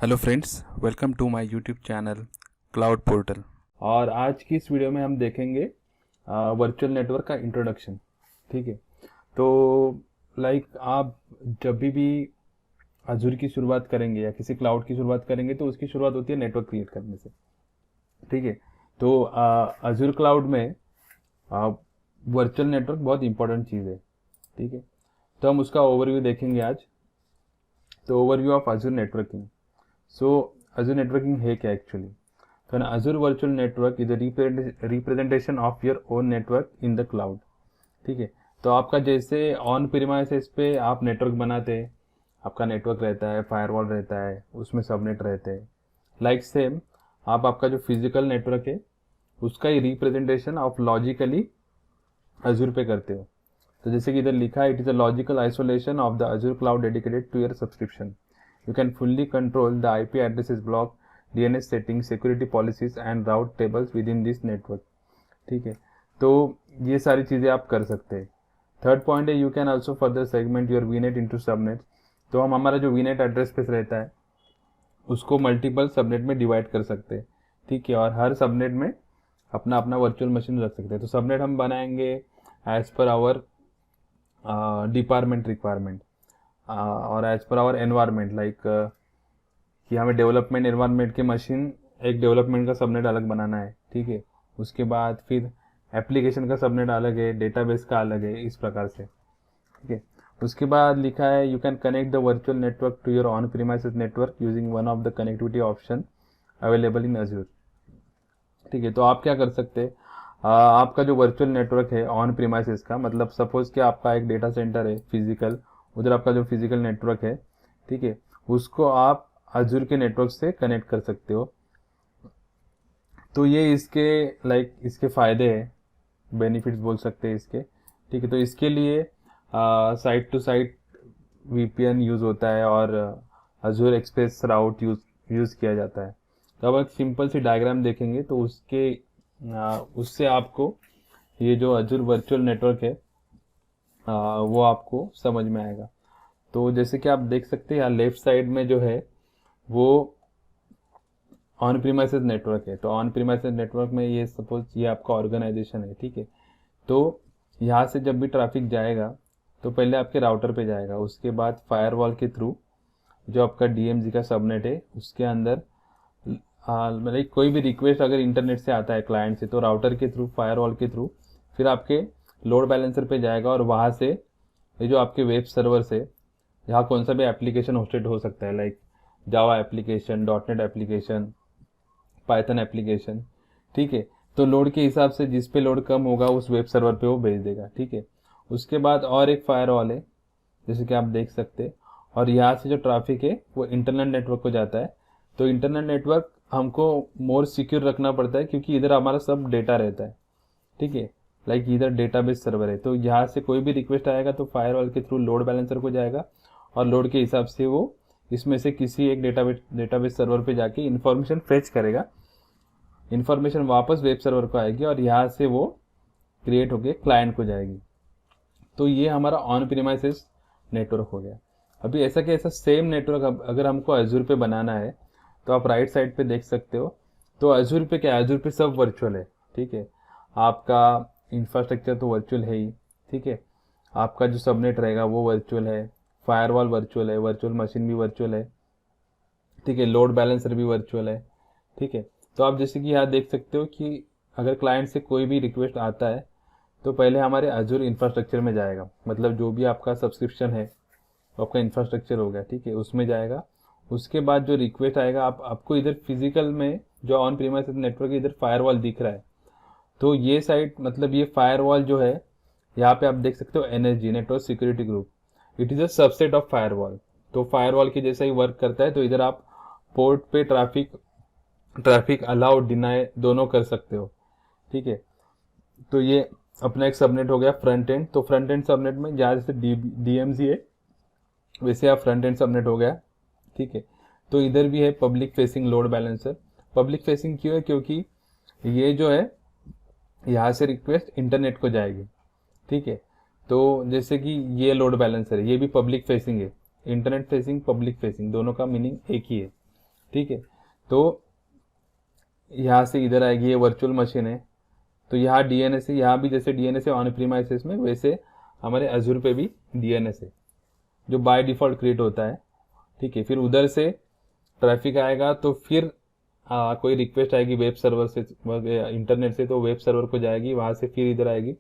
Hello friends, welcome to my YouTube channel cloud portal. और आज की इस वीडियो में हम देखेंगे वर्चुअल नेटवर्क का इंट्रोडक्शन। ठीक है, तो आप जब भी अजूर की शुरुआत करेंगे या किसी क्लाउड की शुरुआत करेंगे तो उसकी शुरुआत होती है नेटवर्क क्रिएट करने से। ठीक है, तो अजूर क्लाउड में वर्चुअल नेटवर्क बहुत इंपॉर्टेंट चीज़ है। ठीक है, तो हम उसका ओवरव्यू देखेंगे आज। तो overview of Azzur networking. So Azure networking है क्या एक्चुअली? तो ना, Azure Virtual Network is a representation of your own network in the cloud. ठीक है, तो आपका जैसे ऑन प्रीमाइसेस पे आप नेटवर्क बनाते हैं, आपका नेटवर्क रहता है, फायरवॉल रहता है, उसमें सबनेट रहते हैं। सेम आप आपका जो फिजिकल नेटवर्क है उसका ही रिप्रेजेंटेशन आप लॉजिकली Azure पे करते हो। तो जैसे कि इधर लिखा है, it is a logical isolation of the Azure cloud dedicated to your subscription. You can fully control the IP addresses block, DNS settings, security policies and route tables within this network। ठीक है, तो ये सारी चीज़ें आप कर सकते हैं। थर्ड पॉइंट है, you can also further segment your वीनेट into subnet. तो हम हमारा जो वीनेट एड्रेस स्पेस रहता है उसको मल्टीपल सबनेट में डिवाइड कर सकते हैं। ठीक है, और हर सबनेट में अपना अपना वर्चुअल मशीन रख सकते हैं। तो सबनेट हम बनाएंगे as per our department requirement और एज पर आवर एनवायरमेंट। कि हमें डेवलपमेंट एनवायरमेंट के मशीन, एक डेवलपमेंट का सबनेट अलग बनाना है। ठीक है, उसके बाद फिर एप्लीकेशन का सबनेट अलग है, डेटाबेस का अलग है, इस प्रकार से। ठीक है, उसके बाद लिखा है, you can connect the virtual network to your on premises network using one of the connectivity option available in Azure. ठीक है, तो आप क्या कर सकते हैं, आपका जो वर्चुअल नेटवर्क है ऑन प्रीमाइसेस का, मतलब सपोज कि आपका एक डेटा सेंटर है फिजिकल, उधर आपका जो फिजिकल नेटवर्क है, ठीक है, उसको आप अजूर के नेटवर्क से कनेक्ट कर सकते हो। तो ये इसके फायदे हैं, बेनिफिट्स बोल सकते हैं इसके। ठीक है, तो इसके लिए site to site VPN use होता है और अजूर एक्सप्रेस राउट यूज किया जाता है। तो अब एक सिंपल सी डायग्राम देखेंगे तो उससे आपको ये जो अजूर वर्चुअल नेटवर्क है वो आपको समझ में आएगा। तो जैसे कि आप देख सकते हैं यहाँ लेफ्ट साइड में जो है वो ऑन प्रीमाइसेस नेटवर्क है। तो ऑन प्रीमाइसेस नेटवर्क में ये सपोज ये आपका ऑर्गेनाइजेशन है। ठीक है, तो यहाँ से जब भी ट्रैफिक जाएगा तो पहले आपके राउटर पे जाएगा, उसके बाद फायरवॉल के थ्रू जो आपका डीएमजी का सबनेट है उसके अंदर मतलब कोई भी रिक्वेस्ट अगर इंटरनेट से आता है क्लाइंट से, तो राउटर के थ्रू, फायरवॉल के थ्रू फिर आपके लोड बैलेंसर पे जाएगा और वहाँ से ये जो आपके वेब सर्वर से यहाँ कौन सा भी एप्लीकेशन होस्टेड हो सकता है, Java application, dot net application, Python application. ठीक है, तो लोड के हिसाब से जिस पे लोड कम होगा उस वेब सर्वर पे वो भेज देगा। ठीक है, उसके बाद और एक फायरवॉल है जैसे कि आप देख सकते हैं, और यहाँ से जो ट्रैफिक है वो इंटरनेट नेटवर्क को जाता है। तो इंटरनेट नेटवर्क हमको मोर सिक्योर रखना पड़ता है क्योंकि इधर हमारा सब डेटा रहता है। ठीक है, इधर डेटाबेस सर्वर है, तो यहाँ से कोई भी रिक्वेस्ट आएगा तो फायरवॉल के थ्रू लोड बैलेंसर को जाएगा और लोड के हिसाब से वो इसमें से किसी एक डेटाबेस सर्वर पे जाके इन्फॉर्मेशन फेच करेगा, इन्फॉर्मेशन वापस वेब सर्वर को आएगी और यहाँ से वो क्रिएट होके क्लाइंट को जाएगी। तो ये हमारा ऑन प्रीमाइसेस नेटवर्क हो गया। अभी ऐसा कि ऐसा सेम नेटवर्क अगर हमको अजूर पे बनाना है तो आप राइट साइड पे देख सकते हो। तो अजूर पे क्या है, अजूर पे सब वर्चुअल है। ठीक है, आपका इंफ्रास्ट्रक्चर तो वर्चुअल है ही। ठीक है, आपका जो सबनेट रहेगा वो वर्चुअल है, फायरवॉल वर्चुअल है, वर्चुअल मशीन भी वर्चुअल है। ठीक है, लोड बैलेंसर भी वर्चुअल है। ठीक है, तो आप जैसे कि यहाँ देख सकते हो कि अगर क्लाइंट से कोई भी रिक्वेस्ट आता है तो पहले हमारे अजूर इंफ्रास्ट्रक्चर में जाएगा, मतलब जो भी आपका सब्सक्रिप्शन है वो आपका इंफ्रास्ट्रक्चर हो गया। ठीक है, उसमें जाएगा। उसके बाद जो रिक्वेस्ट आएगा आपको इधर फिजिकल में जो ऑन प्रीमाइसेस नेटवर्क इधर फायरवॉल दिख रहा है, तो ये साइट मतलब ये फायरवॉल जो है यहाँ पे आप देख सकते हो NSG, network security group, it is a subset of firewall. तो फायरवॉल के जैसा ही वर्क करता है। तो इधर आप पोर्ट पे ट्रैफिक अलाउ डिनाई दोनों कर सकते हो। ठीक है, तो ये अपना एक सबनेट हो गया फ्रंट एंड। तो फ्रंट एंड सबनेट में जहाँ जैसे डीएमजी है वैसे आप फ्रंट एंड सबनेट हो गया। ठीक है, तो इधर भी है public facing load balancer. Public facing क्यों है, क्योंकि ये जो है यहाँ से रिक्वेस्ट इंटरनेट को जाएगी। ठीक है, तो जैसे कि ये लोड बैलेंसर है, ये भी पब्लिक फेसिंग है। इंटरनेट फेसिंग, पब्लिक फेसिंग दोनों का मीनिंग एक ही है। ठीक है। तो यहाँ से इधर आएगी, ये वर्चुअल मशीन है, तो यहाँ डीएनएस है, यहाँ भी जैसे डीएनएस है ऑन प्रीमाइसेस में, वैसे हमारे अजूर पे भी डीएनएस है जो बाय डिफॉल्ट क्रिएट होता है। ठीक है, फिर उधर से ट्रैफिक आएगा तो फिर कोई रिक्वेस्ट आएगी वेब सर्वर से, इंटरनेट से, तो वेब सर्वर को जाएगी, वहाँ से फिर इधर आएगी।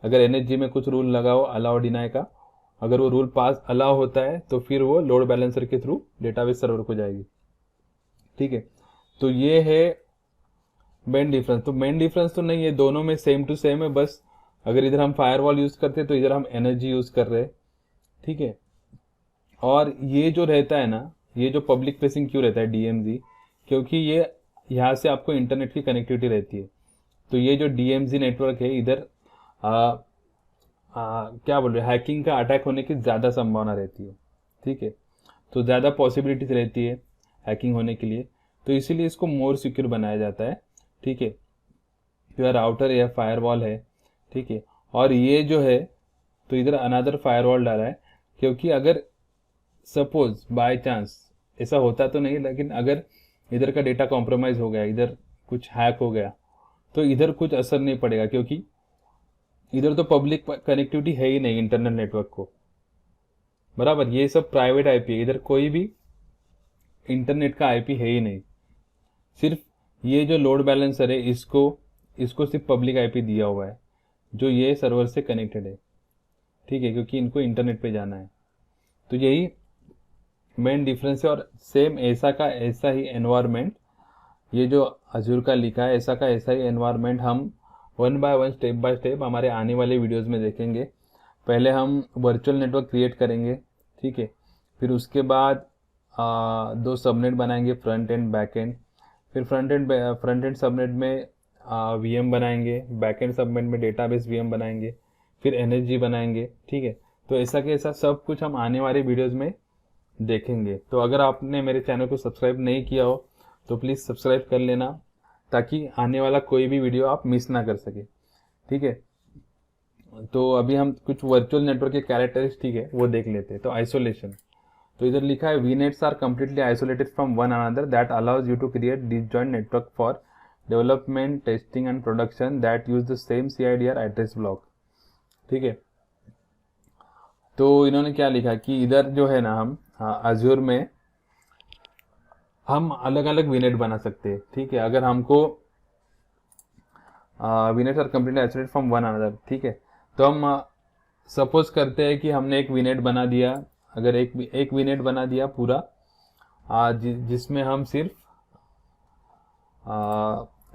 अगर एनएसजी में कुछ रूल लगा हो अलाउ डिनाई का, अगर वो रूल पास अलाउ होता है तो फिर वो लोड बैलेंसर के थ्रू डेटाबेस सर्वर को जाएगी। ठीक है, तो ये है मेन डिफरेंस। तो मेन डिफरेंस तो नहीं है, दोनों में सेम टू सेम है, बस अगर इधर हम फायरवॉल यूज करते हैं तो इधर हम एनर्जी यूज कर रहे हैं। ठीक है, और ये जो रहता है ना, ये जो पब्लिक फेसिंग क्यों रहता है डीएमजी, क्योंकि ये यहाँ से आपको इंटरनेट की कनेक्टिविटी रहती है। तो ये जो डीएमजी नेटवर्क है, इधर क्या बोल रहे, हैकिंग का अटैक होने की ज़्यादा संभावना रहती है। ठीक है, तो ज़्यादा पॉसिबिलिटीज रहती है हैकिंग होने के लिए, तो इसीलिए इसको मोर सिक्योर बनाया जाता है। ठीक है, तो राउटर या फायरवॉल है। ठीक है, और ये जो है, तो इधर अनदर फायरवॉल डाला है, क्योंकि अगर सपोज बाय चांस, ऐसा होता तो नहीं, लेकिन अगर इधर का डेटा कॉम्प्रोमाइज हो गया, इधर कुछ हैक हो गया, तो इधर कुछ असर नहीं पड़ेगा, क्योंकि इधर तो पब्लिक कनेक्टिविटी है ही नहीं इंटरनेट नेटवर्क को, बराबर। ये सब प्राइवेट आईपी है, इधर कोई भी इंटरनेट का आईपी है ही नहीं। सिर्फ ये जो लोड बैलेंसर है, इसको सिर्फ पब्लिक आईपी दिया हुआ है जो ये सर्वर से कनेक्टेड है। ठीक है, क्योंकि इनको इंटरनेट पे जाना है। तो यही मेन डिफरेंस है, और सेम ऐसा का ऐसा ही एनवायरनमेंट, ये जो अजूर का लिखा है ऐसा का ऐसा ही एनवायरनमेंट हम one by one, step by step हमारे आने वाले वीडियोस में देखेंगे। पहले हम वर्चुअल नेटवर्क क्रिएट करेंगे। ठीक है, फिर उसके बाद दो सबनेट बनाएंगे, फ्रंट एंड बैक एंड। फिर फ्रंट एंड सबनेट में वीएम बनाएंगे, बैक एंड सबनेट में डेटाबेस वीएम बनाएंगे, फिर एनएसजी बनाएंगे। ठीक है, तो ऐसा के ऐसा सब कुछ हम आने वाले वीडियोस में देखेंगे। तो अगर आपने मेरे चैनल को सब्सक्राइब नहीं किया हो तो प्लीज़ सब्सक्राइब कर लेना, ताकि आने वाला कोई भी वीडियो आप मिस ना कर सके। ठीक है, तो अभी हम कुछ वर्चुअल नेटवर्क के कैरेक्टरिस्टिक है वो देख लेते हैं। तो आइसोलेशन, तो इधर लिखा है VNets are completely isolated from one another that allows you to create disjoint network for development, testing and production that use the same CIDR address block. ठीक है, तो इन्होंने क्या लिखा कि इधर जो है ना, हम अजूर में हम अलग अलग वीनेट बना सकते हैं। ठीक है, अगर हमको VNets are completely isolated from one another. ठीक है, तो हम सपोज करते हैं कि हमने एक वीनेट बना दिया, अगर एक वीनेट बना दिया पूरा, जिसमें हम सिर्फ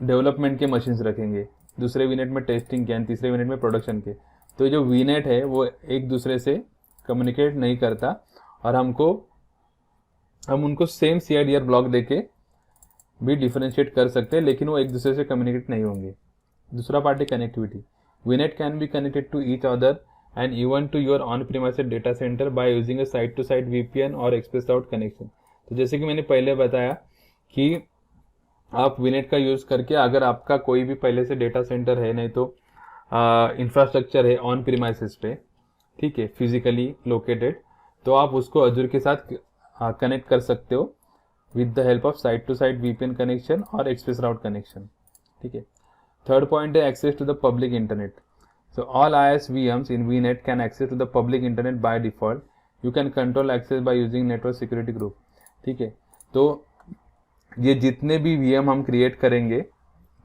डेवलपमेंट के मशीन्स रखेंगे, दूसरे वीनेट में टेस्टिंग के, तीसरे वीनेट में प्रोडक्शन के। तो जो वीनेट है वो एक दूसरे से कम्युनिकेट नहीं करता, और हम उनको सेम सीआईडीआर ब्लॉक देके भी डिफरेंशिएट कर सकते हैं, लेकिन वो एक दूसरे से कम्युनिकेट नहीं होंगे। दूसरा पार्ट है connectivity. VNet can be connected to each other and even to your on premises data centre by using a side to side VPN और एक्सप्रेस राउट कनेक्शन। तो जैसे कि मैंने पहले बताया कि आप वीनेट का यूज करके, अगर आपका कोई भी पहले से डेटा सेंटर है, नहीं तो इंफ्रास्ट्रक्चर है ऑन प्रीमाइसेस पे, ठीक है, फिजिकली लोकेटेड, तो आप उसको अजूर के साथ कनेक्ट कर सकते हो with the help of side to side VPN connection और एक्सप्रेस राउट कनेक्शन। ठीक है, थर्ड पॉइंट है access to the public internet. So all ISVMs in VNet can access to the public internet by default. You can control access by using network security group. ठीक है, तो ये जितने भी VM हम क्रिएट करेंगे,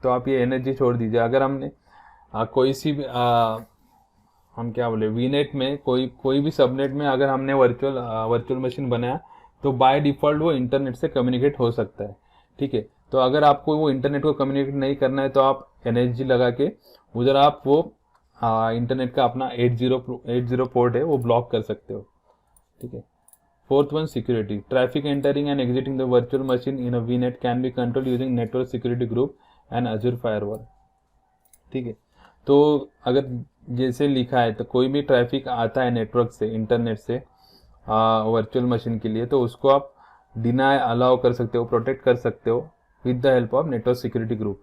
तो आप ये एनर्जी छोड़ दीजिए। अगर हमने कोई सी भी हम क्या बोले, VNet में कोई भी सबनेट में अगर हमने वर्चुअल मशीन बनाया, तो बाय डिफॉल्ट वो इंटरनेट से कम्युनिकेट हो सकता है। ठीक है, तो अगर आपको वो इंटरनेट को कम्युनिकेट नहीं करना है, तो आप एनर्जी लगा के उधर आप वो इंटरनेट का अपना 80 पोर्ट है वो ब्लॉक कर सकते हो। ठीक है, fourth one security. Traffic entering and exiting the virtual machine in a वीनेट can B control using network security group and Azzur firewall. ठीक है, तो अगर जैसे लिखा है, तो कोई भी ट्रैफिक आता है नेटवर्क से, इंटरनेट से वर्चुअल मशीन के लिए, तो उसको आप डिनाई अलाउ कर सकते हो, प्रोटेक्ट कर सकते हो with the help of network security group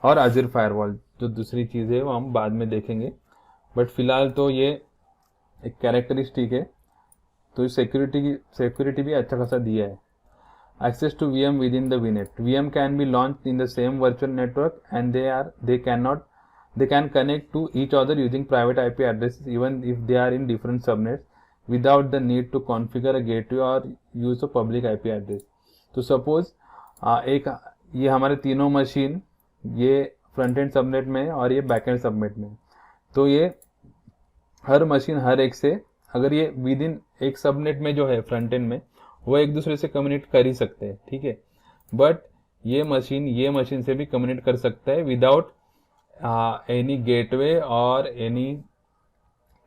और अजूर फायरवॉल। जो दूसरी चीज़ है वो हम बाद में देखेंगे, बट फिलहाल तो ये एक कैरेक्टरिस्टिक है। तो सिक्योरिटी भी अच्छा खासा दिया है। access to VM within the VNet. VM can be launched in the same virtual network, and they can connect to each other using private IP addresses even if they are in different subnets without the need to configure a gateway or use a public IP address. तो suppose एक ये हमारे तीनों machine ये front end subnet में है और ये बैक एंड सबनेट में, तो ये हर मशीन हर एक से अगर ये विद इन एक सबनेट में जो है फ्रंट एंड में वो एक दूसरे से कम्युनिकेट कर ही सकते हैं, ठीक है। बट ये मशीन से भी कम्युनिकेट कर सकता है विदाउट एनी गेटवे और एनी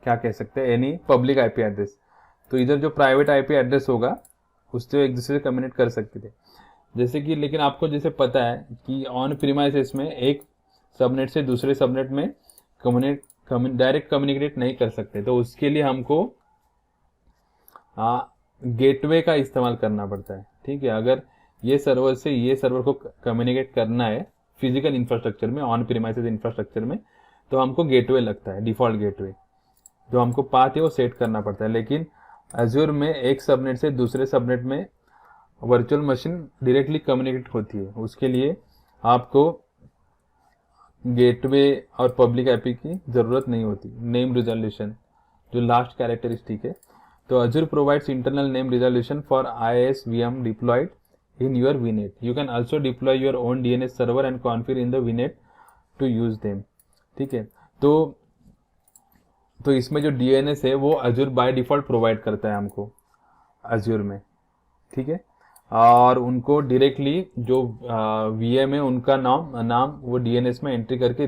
क्या कह सकते हैं एनी पब्लिक आईपी एड्रेस। तो इधर जो प्राइवेट आईपी एड्रेस होगा उससे एक दूसरे से कम्युनिकेट कर सकते थे, जैसे कि लेकिन आपको जैसे पता है कि ऑन प्रीमाइसेस में एक सबनेट से दूसरे सबनेट में डायरेक्ट कम्युनिकेट नहीं कर सकते, तो उसके लिए हमको गेटवे का इस्तेमाल करना पड़ता है, ठीक है। अगर ये सर्वर से ये सर्वर को कम्युनिकेट करना है फिजिकल इंफ्रास्ट्रक्चर में, ऑन प्रीमाइसेस इंफ्रास्ट्रक्चर में, तो हमको गेटवे लगता है, डिफॉल्ट गेटवे जो हमको पाथ है वो सेट करना पड़ता है। लेकिन एज्योर में एक सबनेट से दूसरे सबनेट में वर्चुअल मशीन डायरेक्टली कम्युनिकेट होती है, उसके लिए आपको गेटवे और पब्लिक आईपी की ज़रूरत नहीं होती। नेम रिजोल्यूशन जो लास्ट कैरेक्टरिस्टिक है, तो Azure provides internal name resolution for IaaS VM deployed in your VNet. You can also deploy your own DNS server and configure in the VNet to use them. ठीक है, तो इसमें जो DNS है वो Azure by default provide करता है हमको Azure में, ठीक है। और उनको डायरेक्टली जो VM है उनका नाम वो DNS में एंट्री करके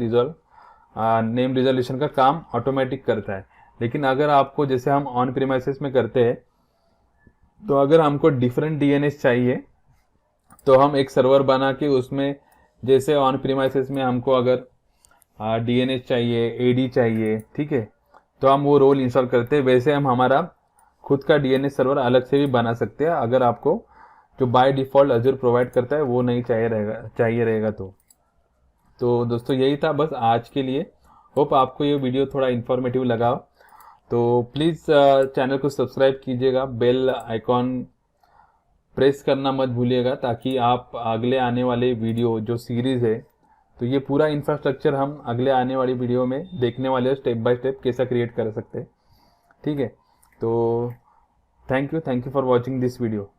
नेम रिजोल्यूशन का काम ऑटोमेटिक करता है। लेकिन अगर आपको जैसे हम ऑन प्रीमाइसेस में करते हैं, तो अगर हमको डिफरेंट DNS चाहिए तो हम एक सर्वर बना के उसमें जैसे ऑन प्रीमाइसेस में हमको अगर DNS चाहिए, AD चाहिए, ठीक है, तो हम वो रोल इंस्टॉल करते हैं, वैसे हम हमारा खुद का DNS सर्वर अलग से भी बना सकते हैं अगर आपको जो बाय डिफॉल्ट Azure प्रोवाइड करता है वो नहीं चाहिए रहेगा तो दोस्तों यही था बस आज के लिए। होप आपको ये वीडियो थोड़ा इन्फॉर्मेटिव लगा, तो प्लीज़ चैनल को सब्सक्राइब कीजिएगा, बेल आइकॉन प्रेस करना मत भूलिएगा ताकि आप अगले आने वाले वीडियो जो सीरीज़ है, तो ये पूरा इंफ्रास्ट्रक्चर हम अगले आने वाली वीडियो में देखने वाले स्टेप बाय स्टेप कैसा क्रिएट कर सकते हैं, ठीक है। तो thank you for watching this video.